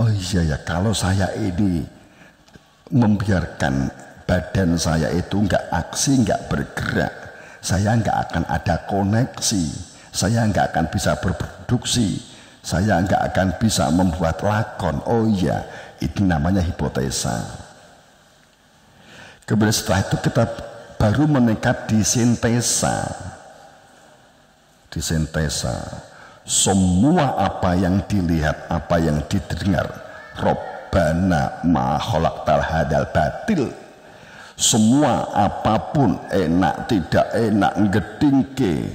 oh iya ya, kalau saya ini membiarkan badan saya itu nggak aksi, nggak bergerak, saya nggak akan ada koneksi, saya nggak akan bisa berproduksi, saya nggak akan bisa membuat lakon. Oh iya, itu namanya hipotesa. Kemudian setelah itu kita baru meningkat di sintesa. Di sintesa, semua apa yang dilihat, apa yang didengar, Robbana ma khalaqtal hadzal batil, semua apapun enak tidak enak, ngedingke,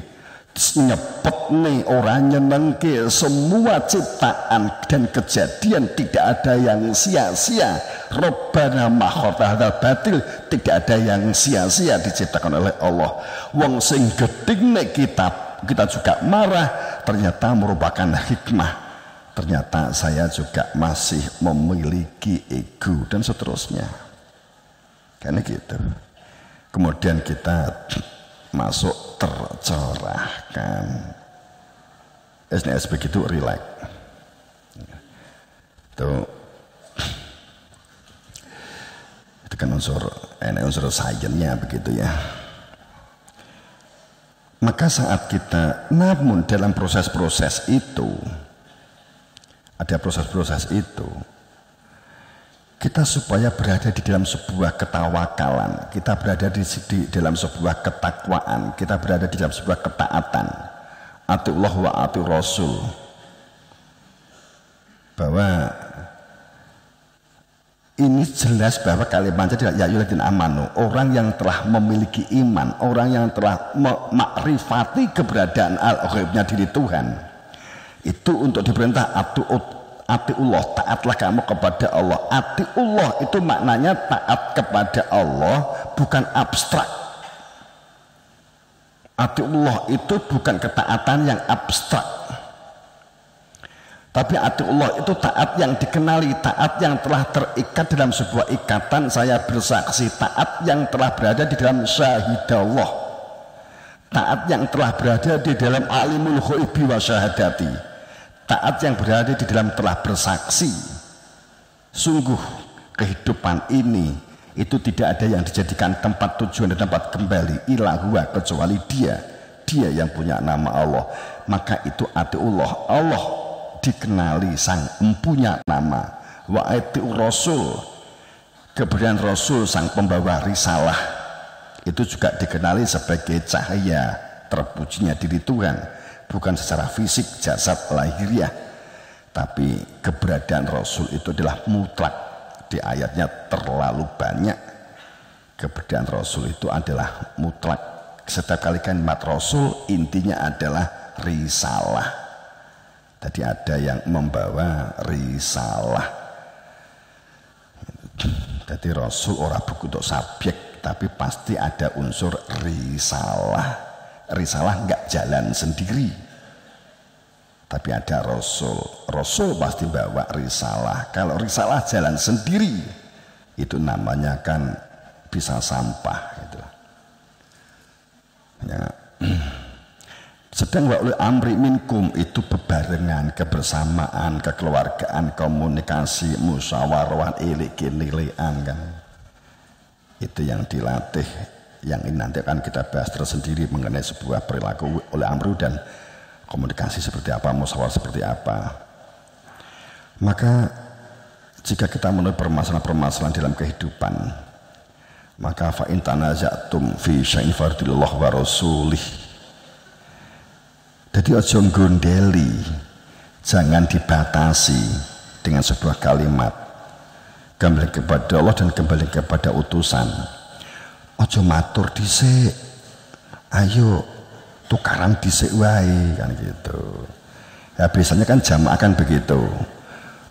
nyepet nih orang nyenengke, semua ciptaan dan kejadian tidak ada yang sia-sia. Robbana ma khalaqtal hadzal batil, tidak ada yang sia-sia diciptakan oleh Allah. Wong sing geding nih kita juga marah, ternyata merupakan hikmah. Ternyata saya juga masih memiliki ego dan seterusnya. Karena gitu. Kemudian kita masuk tercerahkan. SNS begitu relax. Itu kan unsur sainsnya begitu ya. Maka saat kita, namun dalam proses-proses itu, ada proses-proses itu, kita supaya berada di dalam sebuah ketawakalan, kita berada di dalam sebuah ketakwaan, kita berada di dalam sebuah ketaatan, atiullah wa ati rasul, bahwa ini jelas bahwa kalimatnya tidak ya ayyuhalladzina amanu, orang yang telah memiliki iman, orang yang telah memakrifati keberadaan al-ghaibnya diri Tuhan, itu untuk diperintah atiullah, taatlah kamu kepada Allah. Atiullah itu maknanya taat kepada Allah, bukan abstrak. Atiullah itu bukan ketaatan yang abstrak, tapi atiullah itu taat yang dikenali, taat yang telah terikat dalam sebuah ikatan. Saya bersaksi, taat yang telah berada di dalam syahidallah, taat yang telah berada di dalam alimul ghaibi wa syahadati, taat yang berada di dalam telah bersaksi. Sungguh kehidupan ini itu tidak ada yang dijadikan tempat tujuan dan tempat kembali illa huwa, kecuali dia yang punya nama Allah. Maka itu atiullah, Allah dikenali sang empunya nama. Wa atiur rasul, keberadaan Rasul sang pembawa risalah itu juga dikenali sebagai cahaya terpujinya diri Tuhan, bukan secara fisik jasad lahiriah, tapi keberadaan Rasul itu adalah mutlak. Di ayatnya terlalu banyak, keberadaan Rasul itu adalah mutlak. Setiap kali kalimat Rasul intinya adalah risalah. Tadi ada yang membawa risalah. Jadi Rasul orang buku untuk subjek, tapi pasti ada unsur risalah. Risalah enggak jalan sendiri, tapi ada Rasul. Rasul pasti bawa risalah. Kalau risalah jalan sendiri, itu namanya kan bisa sampah gitu. Ya. Sedang wa ulil amri minkum itu bebarengan, kebersamaan, kekeluargaan, komunikasi, musyawarah, ilik-ilikan kan. Itu yang dilatih, yang ini nanti akan kita bahas tersendiri mengenai sebuah perilaku oleh amru dan komunikasi seperti apa, musyawarah seperti apa. Maka jika kita menuju permasalahan-permasalahan dalam kehidupan, maka fa in tanaza'tum fi syai'in fardillah wa rasulih. Jadi ojo gondeli, jangan dibatasi dengan sebuah kalimat. Kembali kepada Allah dan kembali kepada utusan. Ojo matur dhisik, ayo tukaran dhisik wae kan gitu. Ya biasanya kan jamaah kan begitu.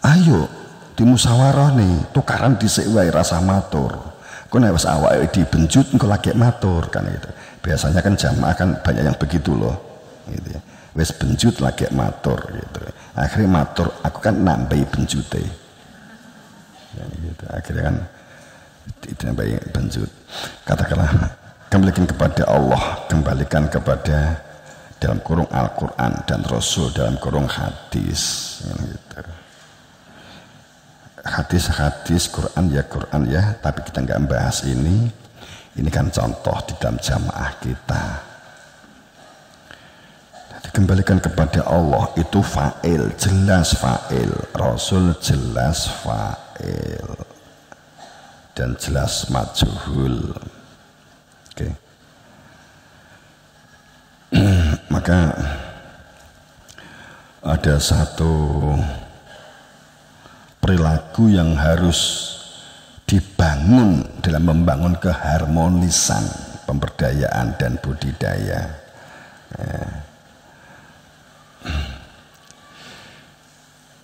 Ayo dimusyawarah nih, tukaran dhisik wae, rasa matur. Kok nek wis awake dibenjut engko lagi matur kan gitu. Biasanya kan jamaah kan banyak yang begitu loh. Gitu ya. Wes benjut lagi matur gitu. Akhirnya matur, aku kan nambahi benjute. Ya, gitu. Akhirnya kan nambahi benjut. Katakanlah kembalikan kepada Allah, kembalikan kepada dalam kurung Al-Quran dan Rasul dalam kurung hadis. Ya, gitu. hadis-hadis, Quran ya, tapi kita nggak membahas ini. Ini kan contoh di dalam jamaah kita. Jadi kembalikan kepada Allah, itu fa'il, jelas fa'il, Rasul jelas fa'il dan jelas majhul. Oke. Maka ada satu perilaku yang harus dibangun dalam membangun keharmonisan pemberdayaan dan budidaya.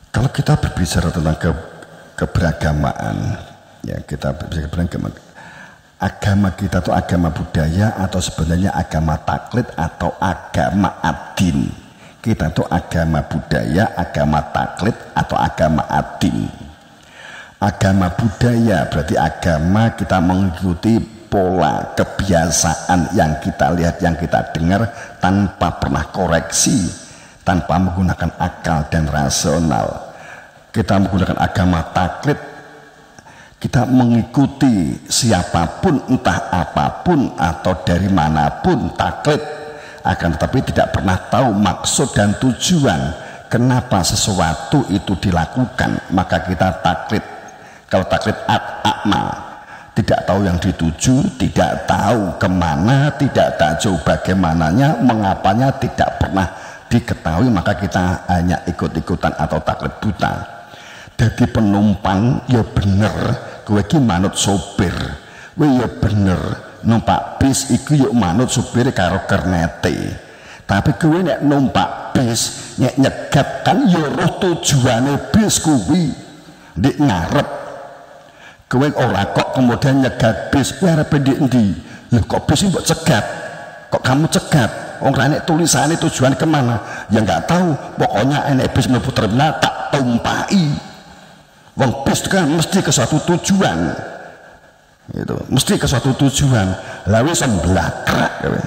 Kalau kita berbicara tentang keberagamaan, ya kita berbicara keberagamaan, agama kita itu agama budaya atau sebenarnya agama taklid atau agama adin. Kita itu agama budaya, agama taklid atau agama adin. Agama budaya berarti agama kita mengikuti pola kebiasaan yang kita lihat, yang kita dengar tanpa pernah koreksi, tanpa menggunakan akal dan rasional. Kita menggunakan agama taklid, kita mengikuti siapapun, entah apapun atau dari manapun taklid, akan tetapi tidak pernah tahu maksud dan tujuan kenapa sesuatu itu dilakukan, maka kita taklid. Kalau taklid akma, tidak tahu yang dituju, tidak tahu kemana, tidak tahu bagaimananya, mengapanya tidak pernah diketahui, maka kita hanya ikut-ikutan atau taklid buta. Jadi penumpang ya bener, kowe iki manut sopir, kowe ya bener numpak bis iku ya manut sopir karo kernete. Tapi kowe nek numpak bis nek nyegat kan ya roh tujuane bis kuwi ndek ngarep. Kowe ora kok kemudian nyegat bis, kowe arep ndek endi? Lho kok bis mbok cegat? Kok kamu cegat? Wong ra nek tulisane tujuan kemana? Ya enggak tahu. Pokoknya enek bis mlebu terminal tak tumpaki. Wong bis kan mesti ke suatu tujuan. Itu, mesti ke suatu tujuan. Lah wis semblakrak kowe.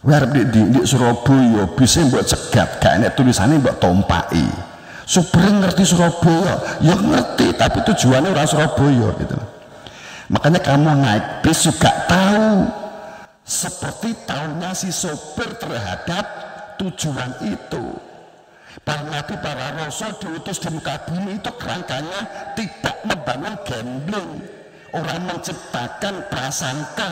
Kowe arep di Surabaya bis mbok cegat, gak enek tulisane mbok tumpaki. Supir ngerti Surabaya, ya ngerti, tapi tujuannya orang Surabaya gitu. Makanya kamu naik bis juga tahu, seperti tahunya si sopir terhadap tujuan itu. Para nabi, para rasul diutus di muka bumi itu kerangkanya tidak membangun gambling, orang menciptakan prasangka,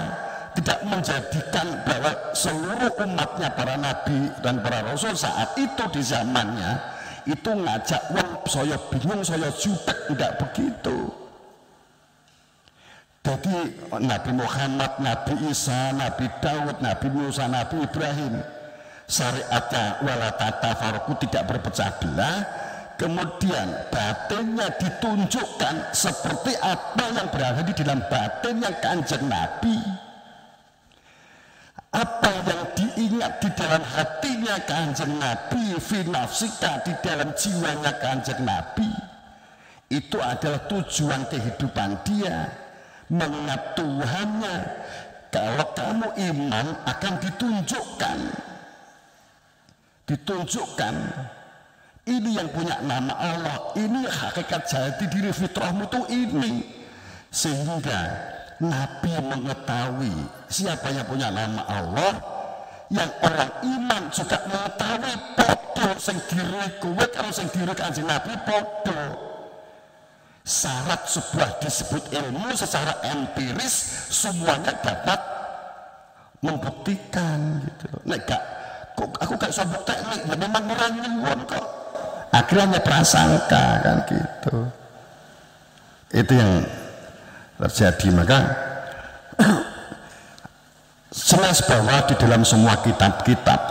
tidak menjadikan bahwa seluruh umatnya para nabi dan para rasul saat itu di zamannya itu ngajak wong saya bingung saya jutek, tidak begitu. Jadi Nabi Muhammad, Nabi Isa, Nabi Daud, Nabi Musa, Nabi Ibrahim syariatnya wala tatafarraqu, tidak berpecah belah, kemudian batinnya ditunjukkan seperti apa yang berada di dalam batinnya Kanjeng Nabi, apa yang diingat di dalam hatinya Kanjeng Nabi, fi nafsika, di dalam jiwanya Kanjeng Nabi, itu adalah tujuan kehidupan dia, mengingat Tuhannya. Kalau kamu iman akan ditunjukkan ini yang punya nama Allah, ini hakikat jati diri fitrahmu tuh ini, sehingga Nabi mengetahui siapa yang punya nama Allah, yang orang iman juga mengetahui podo sing diri kowe karo sing diri Kanjeng Nabi podo. Syarat sebuah disebut ilmu secara empiris semuanya dapat membuktikan gitu. Nek gak kok aku gak bisa bukteknik, memang orang nyuwun kok. Akhirnya prasangka kan gitu. Itu yang terjadi. Maka jelas bahwa di dalam semua kitab-kitab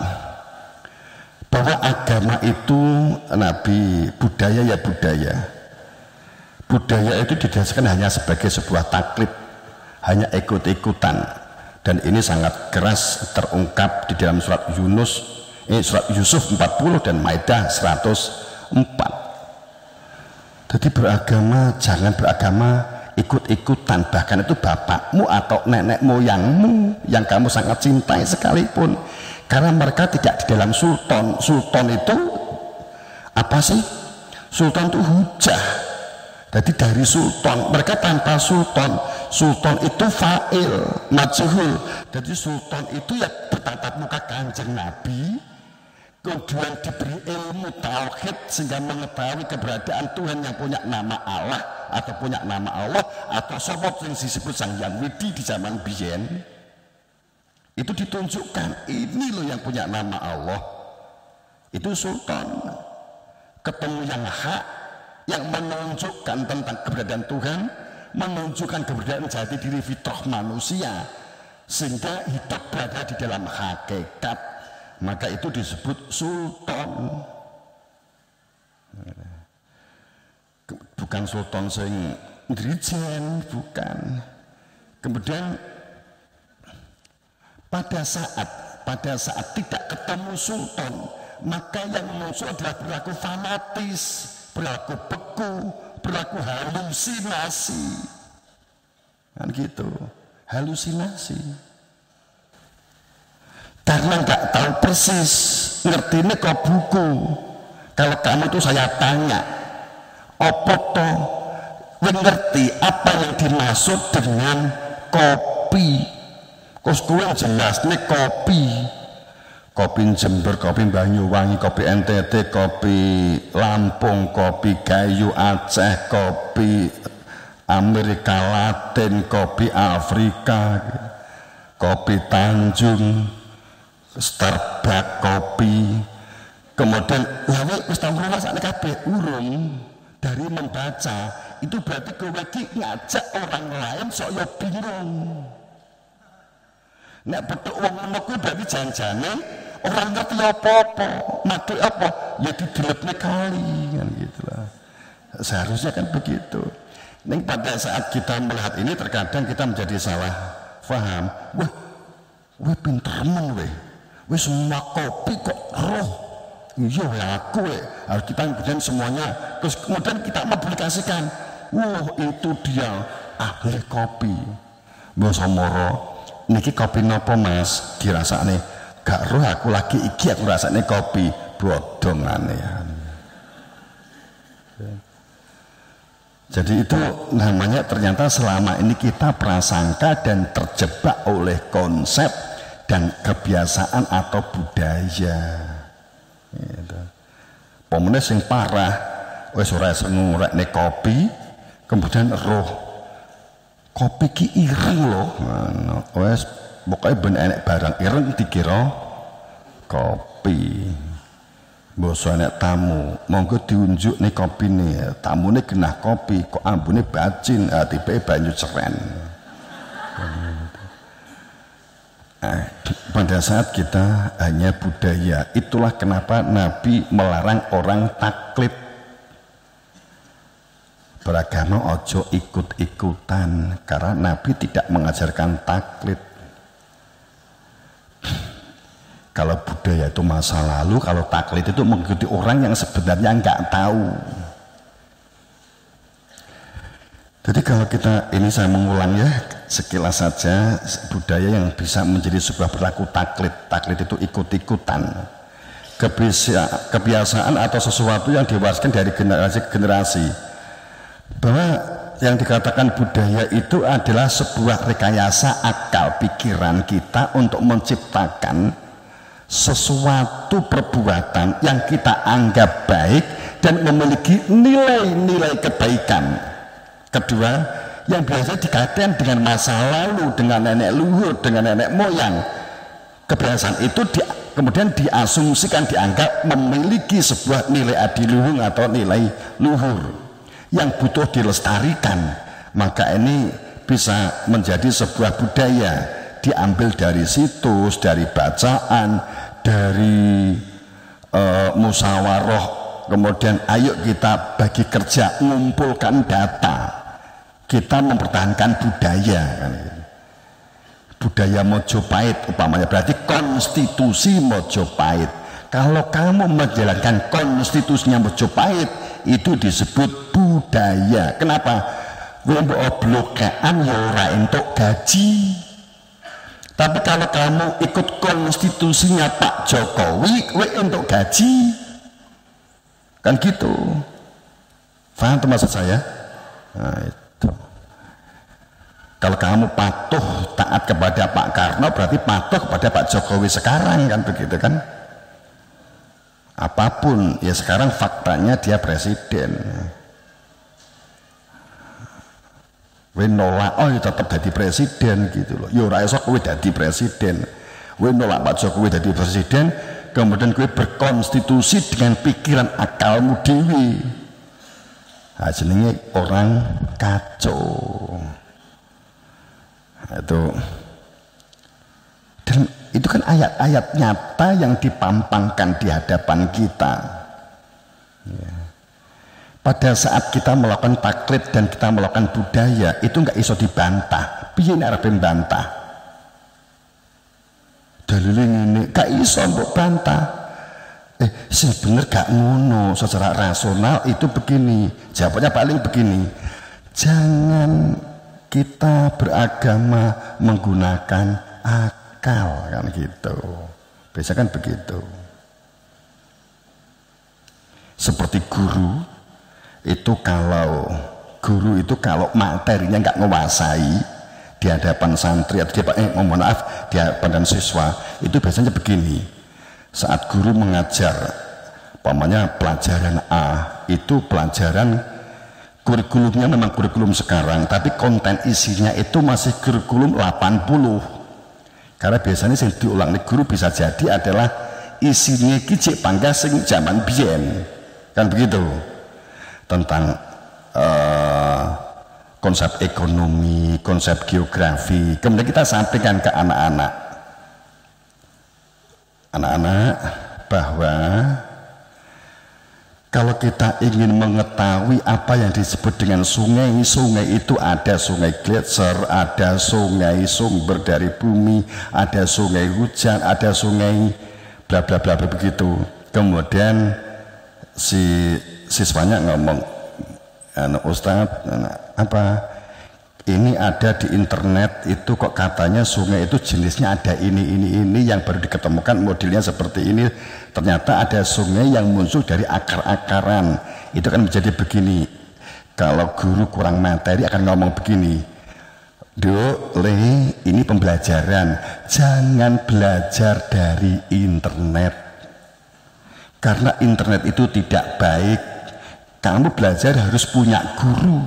bahwa agama itu nabi, budaya ya budaya. Budaya itu didasarkan hanya sebagai sebuah taklid, hanya ikut-ikutan, dan ini sangat keras terungkap di dalam surat surat Yusuf 40 dan Maidah 104. Jadi beragama jangan beragama ikut-ikutan, bahkan itu bapakmu atau nenek moyangmu yang kamu sangat cintai sekalipun, karena mereka tidak di dalam sultan. Sultan itu apa sih? Sultan itu hujah. Jadi dari sultan, mereka tanpa sultan. Sultan itu fa'il, majhul. Jadi sultan itu ya bertatap muka Kanjeng Nabi, kemudian diberi ilmu tauhid sehingga mengetahui keberadaan Tuhan yang punya nama Allah atau punya nama Allah atau sopot yang disebut Sang Hyang Widi di zaman biyen. Itu ditunjukkan ini loh yang punya nama Allah. Itu sultan. Ketemu yang hak, yang menunjukkan tentang keberadaan Tuhan, menunjukkan keberadaan jati diri fitrah manusia, sehingga hidup berada di dalam hakikat. Maka itu disebut sultan. Bukan sultan sing dirijen, bukan. Kemudian pada saat tidak ketemu sultan, maka yang muncul adalah perilaku fanatis, perilaku beku, perilaku halusinasi. Kan gitu, halusinasi. Karena nggak tahu persis, ngerti ini kok buku. Kalau kamu tuh saya tanya, apa toh ngerti apa yang dimaksud dengan kopi? Kos kuwi jelas nih kopi. Kopi Jember, kopi Banyuwangi, kopi NTT, kopi Lampung, kopi Gayo Aceh, kopi Amerika Latin, kopi Afrika, kopi Tanjung, Starbucks kopi. Kemudian lawe wis tau ngrasakne kabeh urung dari membaca. Itu berarti kowe iki ngajak orang lain sok yo bingung. Nek betul wong ngono kuwi berarti janjane orang ngerti apa-apa. Maksud apa? Ya didelepne kali kan gitu lah. Seharusnya kan begitu. Ning pada saat kita melihat ini terkadang kita menjadi salah paham. Wah pinter men weh. Wis semua kopi kok roh. Iya ya aku harus kita kemudian semuanya. Terus kemudian kita memplikasikan. Wah itu dia ahli kopi. Basa moro. Niki kopi nopo mas? Dirasakne gak roh aku lagi iki aku rasakne kopi. Bodong anehan. Jadi itu namanya ternyata selama ini kita prasangka dan terjebak oleh konsep dan kebiasaan atau budaya. Gitu. Pemene sing parah wis ora ngurekne kopi, kemudian roh kopi ki ireng loh. Wis pokoke ben enek barang ireng dikira kopi. Basa enek tamu, monggo diunjuk nih kopine. Tamune genah kopi, kok ambune bacin, tipe banyu ceren. Pada saat kita hanya budaya, itulah kenapa Nabi melarang orang taklid. Beragama ojo ikut-ikutan, karena Nabi tidak mengajarkan taklid. Kalau budaya itu masa lalu, kalau taklid itu mengikuti orang yang sebenarnya nggak tahu. Jadi kalau kita, ini saya mengulang ya, sekilas saja budaya yang bisa menjadi sebuah perilaku taklid. Taklid itu ikut-ikutan, kebiasaan atau sesuatu yang diwariskan dari generasi ke generasi. Bahwa yang dikatakan budaya itu adalah sebuah rekayasa akal pikiran kita untuk menciptakan sesuatu perbuatan yang kita anggap baik dan memiliki nilai-nilai kebaikan. Kedua, yang biasa dikaitkan dengan masa lalu, dengan nenek luhur, dengan nenek moyang. Kebiasaan itu kemudian diasumsikan, dianggap memiliki sebuah nilai adiluhung atau nilai luhur yang butuh dilestarikan. Maka ini bisa menjadi sebuah budaya, diambil dari situs, dari bacaan, dari musyawarah. Kemudian ayo kita bagi kerja, mengumpulkan data, kita mempertahankan budaya kan. Budaya Mojopahit umpamanya, berarti konstitusi Mojopahit. Kalau kamu menjalankan konstitusinya Mojopahit, itu disebut budaya. Kenapa? Mbok blokaan ya ora entuk gaji. Tapi kalau kamu ikut konstitusinya Pak Jokowi, kowe entuk gaji. Kan gitu. Paham maksud saya? Nah, itu. Kalau kamu patuh taat kepada Pak Karno berarti patuh kepada Pak Jokowi sekarang, kan begitu kan? Apapun ya sekarang faktanya dia presiden. We nolak, oh ya tetap jadi presiden gitu loh. Yo ora iso kowe dadi presiden. We nolak Pak Jokowi jadi presiden, kemudian kowe berkonstitusi dengan pikiran akalmu dewi. Nah, jenenge orang kacau. Itu kan ayat-ayat nyata yang dipampangkan di hadapan kita. Ya. Pada saat kita melakukan taklid dan kita melakukan budaya itu nggak iso dibantah. Piye nek arep bantah? Dalile ngene, gak iso mbok bantah. Sing bener gak ngono, secara rasional itu begini. Jawabannya paling begini. Jangan kita beragama menggunakan akal, kan gitu. Biasa kan begitu. Seperti guru itu kalau materinya nggak menguasai di hadapan santri atau mohon maaf di hadapan siswa, itu biasanya begini. Saat guru mengajar umpamanya pelajaran A, itu pelajaran kurikulumnya memang kurikulum sekarang, tapi konten isinya itu masih kurikulum 80. Karena biasanya yang diulang nih guru bisa jadi adalah isinya kicik pangga sing zaman biyen, kan begitu. Tentang konsep ekonomi, konsep geografi, kemudian kita sampaikan ke anak-anak bahwa kalau kita ingin mengetahui apa yang disebut dengan sungai itu ada sungai gletser, ada sungai sumber dari bumi, ada sungai hujan, ada sungai bla bla bla begitu. Kemudian si siswanya ngomong, Ustadz, ini ada di internet itu kok katanya sungai itu jenisnya ada ini yang baru diketemukan modelnya seperti ini, ternyata ada sungai yang muncul dari akar-akaran. Itu kan menjadi begini. Kalau guru kurang materi akan ngomong begini, ini pembelajaran, jangan belajar dari internet karena internet itu tidak baik. Kamu belajar harus punya guru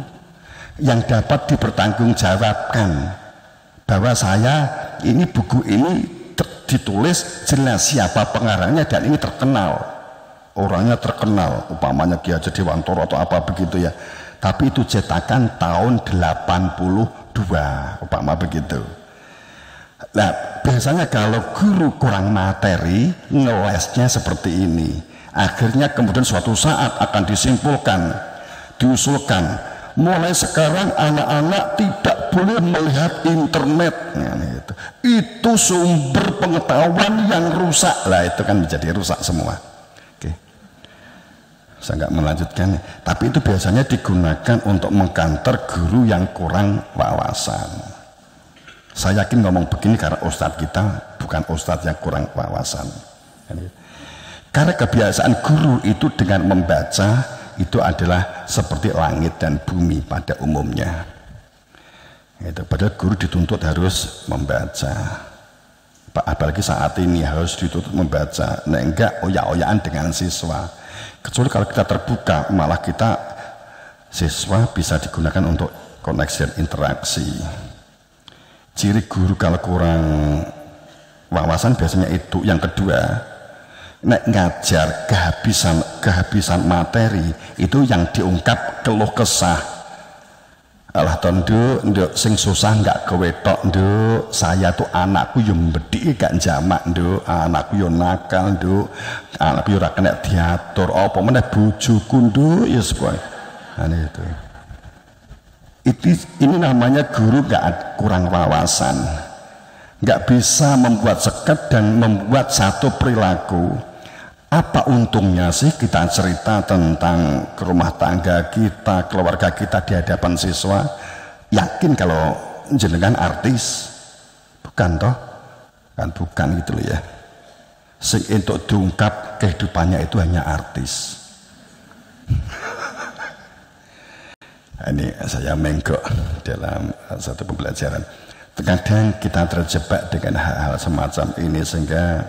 yang dapat dipertanggungjawabkan bahwa saya ini buku ini ditulis jelas siapa pengarangnya dan ini terkenal, orangnya terkenal, umpamanya Ki Hajar Dewantara atau apa begitu ya, tapi itu cetakan tahun 82 umpama begitu. Nah biasanya kalau guru kurang materi ngelesnya seperti ini, akhirnya kemudian suatu saat akan diusulkan mulai sekarang anak-anak tidak boleh melihat internet. Nah, itu sumber pengetahuan yang rusak lah, itu kan menjadi rusak semua. Oke, saya nggak melanjutkan, tapi itu biasanya digunakan untuk mengkanter guru yang kurang wawasan. Saya yakin ngomong begini karena ustadz kita bukan ustadz yang kurang wawasan. Karena kebiasaan guru itu dengan membaca itu adalah seperti langit dan bumi pada umumnya. Itu padahal guru dituntut harus membaca. Apalagi saat ini harus dituntut membaca. Nah enggak oyak-oyakan dengan siswa. Kecuali kalau kita terbuka, malah kita siswa bisa digunakan untuk koneksi dan interaksi. Ciri guru kalau kurang wawasan biasanya itu. Yang kedua, nek ngajar kehabisan materi itu yang diungkap keluh kesah. Alah nduk sing susah nggak kewetok nduk, saya tuh anakku yang mbedhik gak jamak nduk, anakku yo nakal nduk, anakku yo ora kena diatur, apa meneh bojoku nduk ya sepuh. Nah itu ini namanya guru kurang wawasan, nggak bisa membuat seket dan membuat satu perilaku. Apa untungnya sih kita cerita tentang rumah tangga kita, keluarga kita di hadapan siswa? Yakin kalau jenengan artis? Bukan toh? Kan bukan gitu loh ya. Sing untuk diungkap kehidupannya itu hanya artis. Ini saya menggok dalam satu pembelajaran. Terkadang kita terjebak dengan hal-hal semacam ini sehingga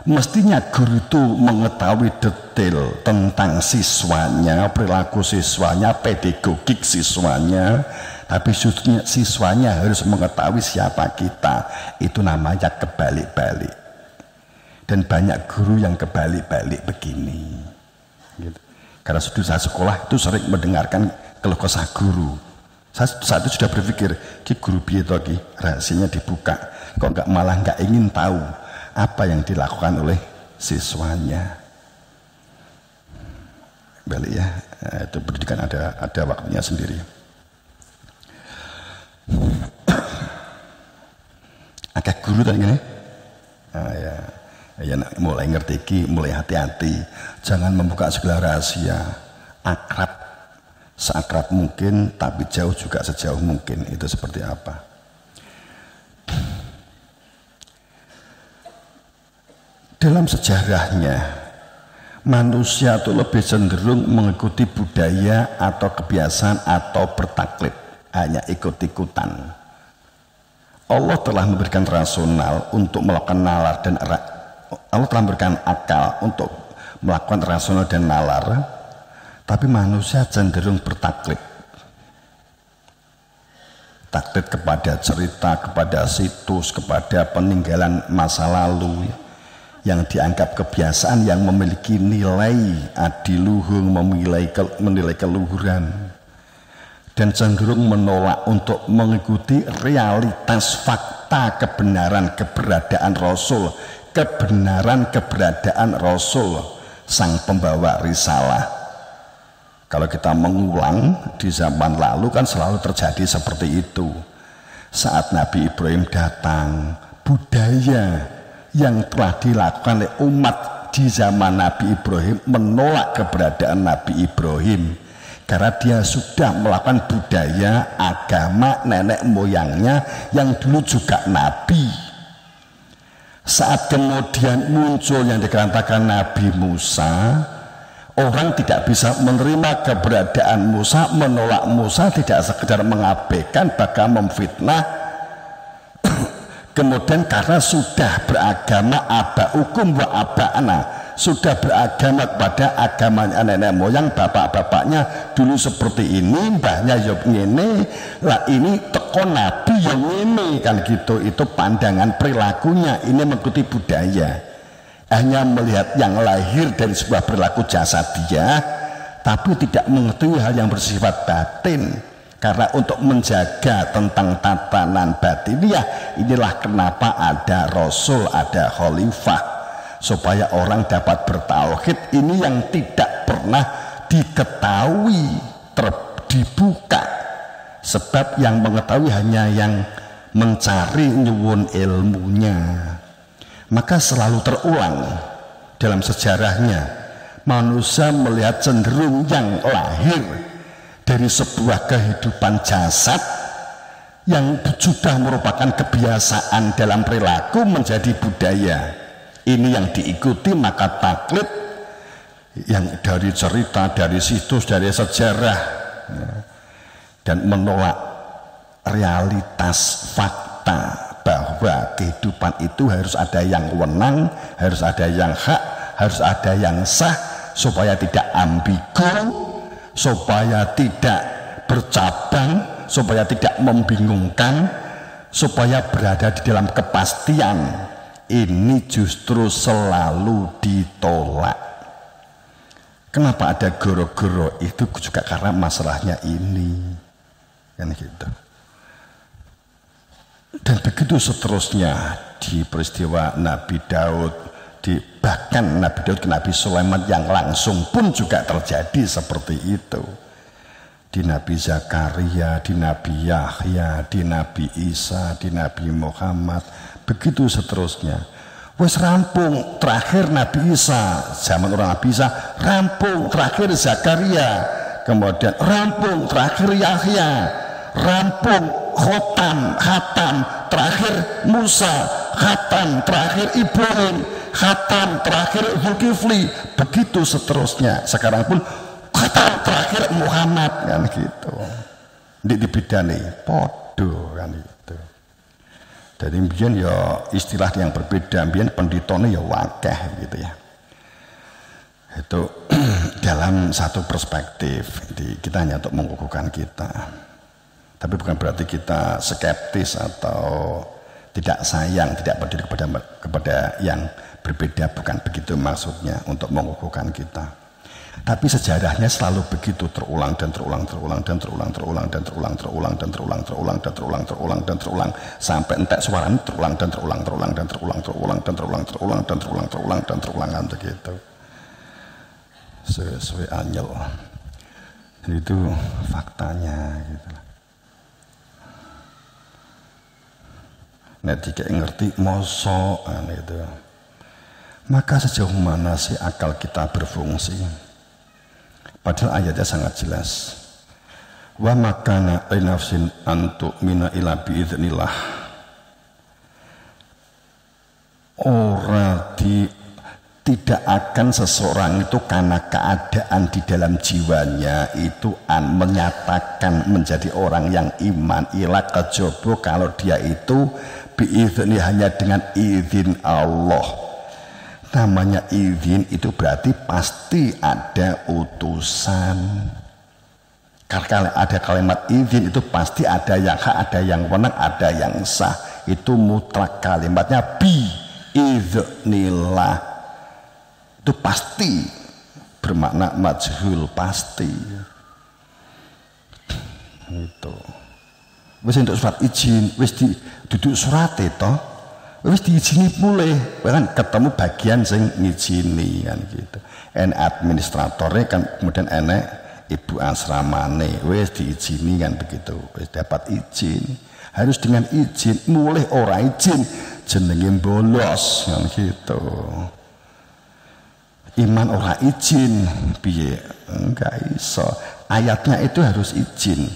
mestinya guru itu mengetahui detail tentang siswanya, perilaku siswanya, pedagogik siswanya, tapi justru siswanya harus mengetahui siapa kita. Itu namanya kebalik-balik. Dan banyak guru yang kebalik-balik begini gitu. Karena sudah saya sekolah itu sering mendengarkan keluh kesah guru. Saya saat itu sudah berpikir, ki guru piye to ki, rahasianya dibuka. Kok malah nggak ingin tahu apa yang dilakukan oleh siswanya. Balik ya, itu pendidikan ada waktunya sendiri. Akeh guru tadi gini. Ya mulai ngerti ki, mulai hati-hati, jangan membuka segala rahasia. Akrab seakrab mungkin, tapi jauh juga sejauh mungkin. Itu seperti apa? Dalam sejarahnya, manusia itu lebih cenderung mengikuti budaya atau kebiasaan atau bertaklid, hanya ikut-ikutan. Allah telah memberikan rasional untuk melakukan nalar dan Allah telah memberikan akal untuk melakukan rasional dan nalar, tapi manusia cenderung bertaklid. Taklid kepada cerita, kepada situs, kepada peninggalan masa lalu yang dianggap kebiasaan yang memiliki nilai adiluhung, menilai keluhuran, dan cenderung menolak untuk mengikuti realitas fakta kebenaran keberadaan Rasul, kebenaran keberadaan Rasul sang pembawa risalah. Kalau kita mengulang di zaman lalu kan selalu terjadi seperti itu. Saat Nabi Ibrahim datang, budaya yang telah dilakukan oleh umat di zaman Nabi Ibrahim menolak keberadaan Nabi Ibrahim karena dia sudah melakukan budaya agama nenek moyangnya yang dulu juga Nabi. Saat kemudian muncul yang dikatakan Nabi Musa, orang tidak bisa menerima keberadaan Musa, menolak Musa, tidak sekedar mengabaikan, bahkan memfitnah. Kemudian karena sudah beragama aba'ukum wa aba'ana, sudah beragama kepada agamanya nenek moyang bapak-bapaknya dulu seperti ini, mbahnya yang ngene, lah ini teko nabi yang ngene kan gitu. Itu pandangan perilakunya, ini mengikuti budaya, hanya melihat yang lahir dari sebuah perilaku jasadiah, tapi tidak mengetahui hal yang bersifat batin. Karena untuk menjaga tentang tatanan batiniah, inilah kenapa ada Rasul, ada Khalifah, supaya orang dapat bertauhid. Ini yang tidak pernah diketahui, dibuka, sebab yang mengetahui hanya yang mencari nyuwun ilmunya. Maka selalu terulang dalam sejarahnya, manusia melihat cenderung yang lahir dari sebuah kehidupan jasad yang sudah merupakan kebiasaan dalam perilaku menjadi budaya. Ini yang diikuti, maka taklid yang dari cerita, dari situs, dari sejarah, dan menolak realitas fakta bahwa kehidupan itu harus ada yang wenang, harus ada yang hak, harus ada yang sah, supaya tidak ambigu, supaya tidak bercabang, supaya tidak membingungkan, supaya berada di dalam kepastian. Ini justru selalu ditolak. Kenapa ada goro-goro? Itu juga karena masalahnya ini, kan gitu. Dan begitu seterusnya di peristiwa Nabi Daud, bahkan Nabi Daud ke Nabi Sulaiman yang langsung pun juga terjadi seperti itu. Di Nabi Zakaria, di Nabi Yahya, di Nabi Isa, di Nabi Muhammad, begitu seterusnya. Wes rampung, terakhir Nabi Isa, zaman orang Nabi Isa, rampung, terakhir Zakaria, kemudian rampung, terakhir Yahya, rampung, khatam, terakhir Musa, khatam, terakhir Ibrahim, khatam, terakhir Zulkifli, begitu seterusnya. Sekarang pun kata terakhir Muhammad kan gitu. Di bidane podo kan gitu. Jadi mbiyen ya istilah yang berbeda, mbiyen penditone ya wakeh gitu ya. Itu dalam satu perspektif. Jadi kita hanya untuk mengukuhkan kita. Tapi bukan berarti kita skeptis atau tidak sayang, tidak peduli kepada yang berbeda, bukan begitu maksudnya untuk mengukuhkan kita. Tapi sejarahnya selalu begitu, terulang dan terulang dan terulang dan terulang dan terulang dan terulang dan terulang sampai entek suaranya terulang dan terulang dan terulang dan terulang begitu. Sesuai anyel. Itu faktanya gitu. Nek dikek ngerti mosok gitu. Maka sejauh mana sih akal kita berfungsi? Padahal ayatnya sangat jelas. Wa makana linafsin antu mina ila biidznillah. Tidak akan seseorang itu karena keadaan di dalam jiwanya itu menyatakan menjadi orang yang iman ila kejobo kalau dia itu biizni hanya dengan izin Allah. Namanya izin itu berarti pasti ada utusan. Karena ada kalimat izin itu pasti ada yang hak, ada yang wewenang, ada yang sah. Itu mutlak kalimatnya biiznillah. Itu pasti bermakna majhul, pasti. Itu. Wis untuk surat izin, wis duduk surat itu. Wis diizini mulai, kan ketemu bagian sing ngizini kan gitu. Administratornya kan kemudian enek ibu asramane, wis diizini kan begitu, wis dapat izin. Harus dengan izin, mulai ora izin jenenge bolos kan gitu. Iman ora izin, piye? Enggak iso. Ayatnya itu harus izin.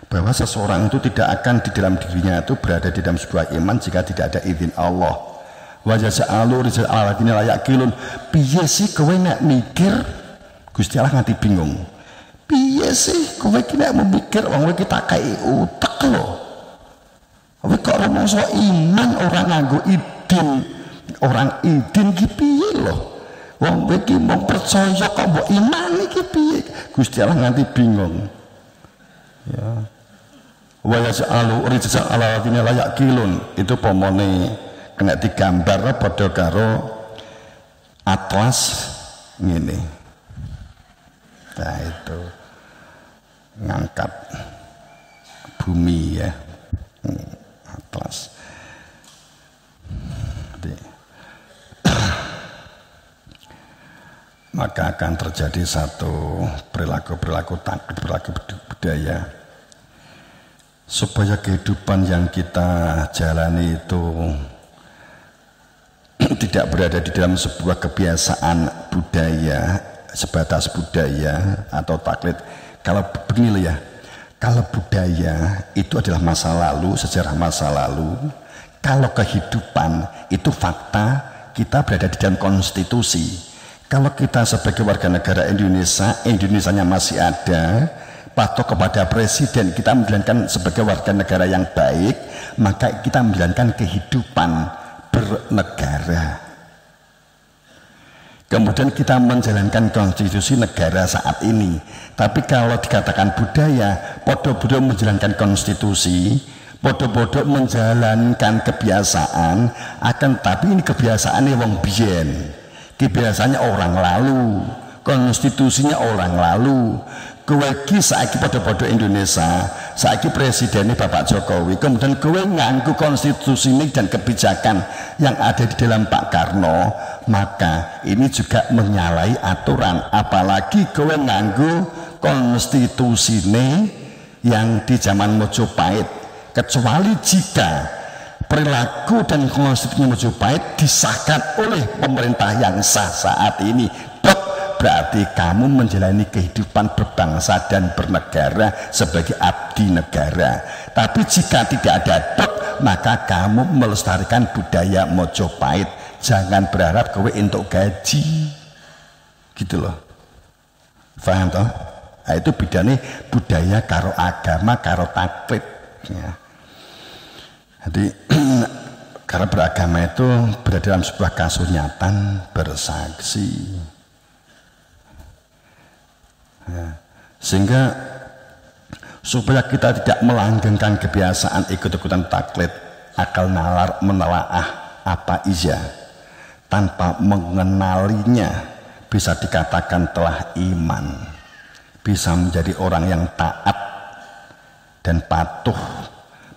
Bahwa seseorang itu tidak akan di dalam dirinya itu berada di dalam sebuah iman jika tidak ada izin Allah. Wa ja'alu rizal alatina layak kilun. Piye sih kowe nek mikir Gusti Allah nganti bingung. Piye sih kowe iki nek memikir wong kowe kita kai utek lho. Kowe kok rumangsa iman orang nganggo idin. Orang idin ki piye lho? Wong kowe iki mung percaya kok mbok iman iki piye? Gusti Allah nganti bingung. Ya. Wa yaj'alu rijsa ala ladina la yaqilun. Itu pomone kena digambar padha karo atlas ngene. Nah itu ngangkat bumi ya. Atlas. Maka akan terjadi satu perilaku taklid, perilaku budaya, supaya kehidupan yang kita jalani itu tidak berada di dalam sebuah kebiasaan budaya, sebatas budaya atau taklid. Kalau begini ya, kalau budaya itu adalah masa lalu, sejarah masa lalu. Kalau kehidupan itu fakta, kita berada di dalam konstitusi. Kalau kita sebagai warga negara Indonesia, Indonesianya masih ada, patuh kepada presiden, kita menjalankan sebagai warga negara yang baik, maka kita menjalankan kehidupan bernegara. Kemudian kita menjalankan konstitusi negara saat ini. Tapi kalau dikatakan budaya, podo-podo menjalankan konstitusi, podo-podo menjalankan kebiasaan, akan tapi ini kebiasaannya wong biyen. Kebiasaannya orang lalu, konstitusinya orang lalu. Kowe iki saiki padha-padha Indonesia, saiki presidennya Bapak Jokowi, kemudian kowe nganggo konstitusi ini dan kebijakan yang ada di dalam Pak Karno, maka ini juga menyalahi aturan. Apalagi kowe nganggo konstitusi ini yang di zaman Mojopahit, kecuali jika perilaku dan konstitusi Mojopahit disahkan oleh pemerintah yang sah saat ini, berarti kamu menjalani kehidupan berbangsa dan bernegara sebagai abdi negara. Tapi jika tidak ada maka kamu melestarikan budaya Mojopahit. Jangan berharap kowe untuk gaji, gitu loh. Paham toh? Nah, itu bedanya budaya karo agama karo taklid ya. Jadi karena beragama itu berada dalam sebuah kasunyatan bersaksi ya. Sehingga supaya kita tidak melanggengkan kebiasaan ikut-ikutan taklid, akal nalar menelaah apa iya tanpa mengenalinya, bisa dikatakan telah iman, bisa menjadi orang yang taat dan patuh,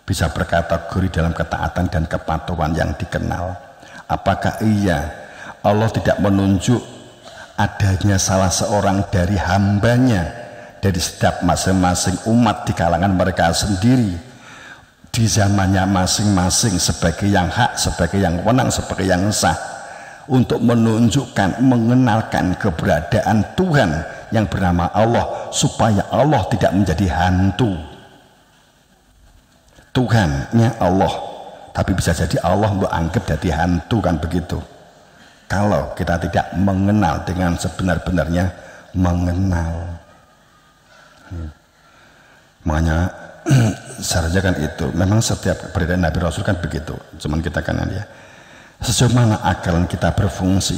bisa berkategori dalam ketaatan dan kepatuhan yang dikenal. Apakah iya Allah tidak menunjuk adanya salah seorang dari hambanya dari setiap masing-masing umat di kalangan mereka sendiri di zamannya masing-masing sebagai yang hak, sebagai yang wenang, sebagai yang sah, untuk menunjukkan, mengenalkan keberadaan Tuhan yang bernama Allah, supaya Allah tidak menjadi hantu. Tuhannya Allah, tapi bisa jadi Allah untuk anggap jadi hantu, kan begitu. Kalau kita tidak mengenal dengan sebenar-benarnya mengenal. Makanya seharusnya kan itu, memang setiap keberadaan Nabi Rasul kan begitu. Cuman kita kan ya, sejauh mana akal kita berfungsi.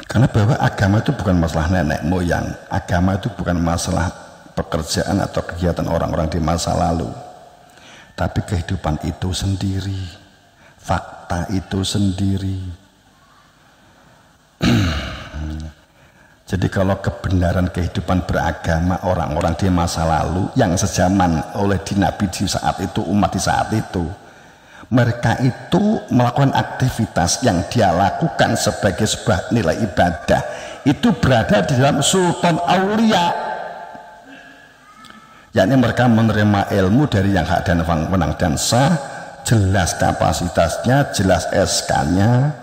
Karena bahwa agama itu bukan masalah nenek moyang, agama itu bukan masalah pekerjaan atau kegiatan orang-orang di masa lalu, tapi kehidupan itu sendiri, fakta itu sendiri. Jadi kalau kebenaran kehidupan beragama orang-orang di masa lalu yang sejaman oleh di Nabi di saat itu, umat di saat itu, mereka itu melakukan aktivitas yang dia lakukan sebagai sebuah nilai ibadah, itu berada di dalam sultan aulia, yakni mereka menerima ilmu dari yang hak dan wenang dan sah, jelas kapasitasnya, jelas SK-nya,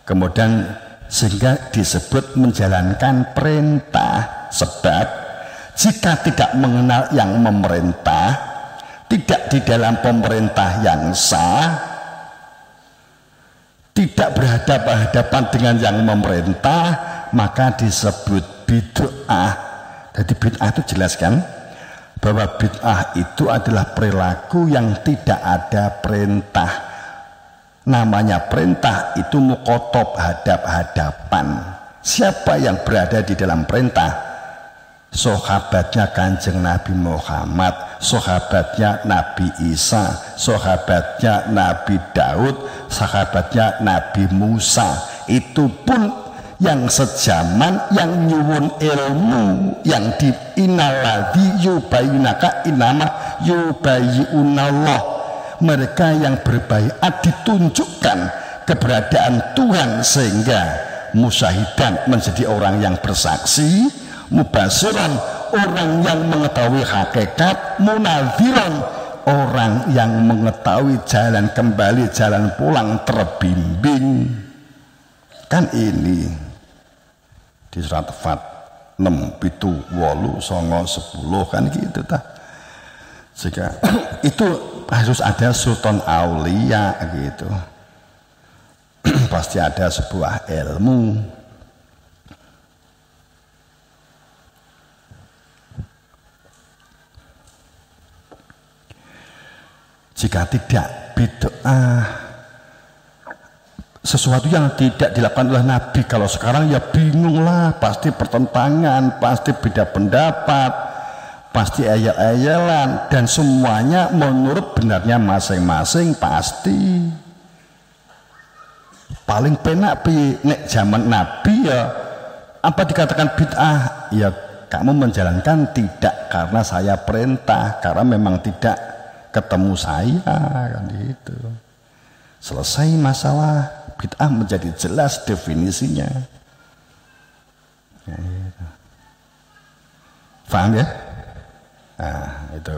kemudian sehingga disebut menjalankan perintah. Sebab jika tidak mengenal yang memerintah, tidak di dalam pemerintah yang sah, tidak berhadapan-hadapan dengan yang memerintah, maka disebut bid'ah. Jadi bid'ah itu jelas kan, bahwa bid'ah itu adalah perilaku yang tidak ada perintah. Namanya perintah itu mukotob, hadap-hadapan. Siapa yang berada di dalam perintah? Sahabatnya Kanjeng Nabi Muhammad, sahabatnya Nabi Isa, sahabatnya Nabi Daud, sahabatnya Nabi Musa. Itu pun yang sejaman, yang nyuwun ilmu, yang di inaladhi yubayunaka inama yubayunallah. Mereka yang berbaiat ditunjukkan keberadaan Tuhan sehingga musyahidan menjadi orang yang bersaksi, mubasiran orang yang mengetahui hakikat, munadhiran orang yang mengetahui jalan kembali, jalan pulang terbimbing. Kan ini di surat Fat 6, 7, 8, 9, 10 kan gitu ta. Jika itu harus ada sultan aulia gitu. Pasti ada sebuah ilmu. Jika tidak, bid'ah, sesuatu yang tidak dilakukan oleh Nabi. Kalau sekarang ya bingung lah, pasti pertentangan, pasti beda pendapat, pasti ayel-ayelan, dan semuanya menurut benarnya masing-masing. Pasti paling penak nek zaman Nabi ya apa dikatakan bid'ah, ya kamu menjalankan tidak karena saya perintah, karena memang tidak ketemu saya, kan gitu. Selesai masalah, bid'ah menjadi jelas definisinya. Ya, gitu. Paham ya? Nah, itu.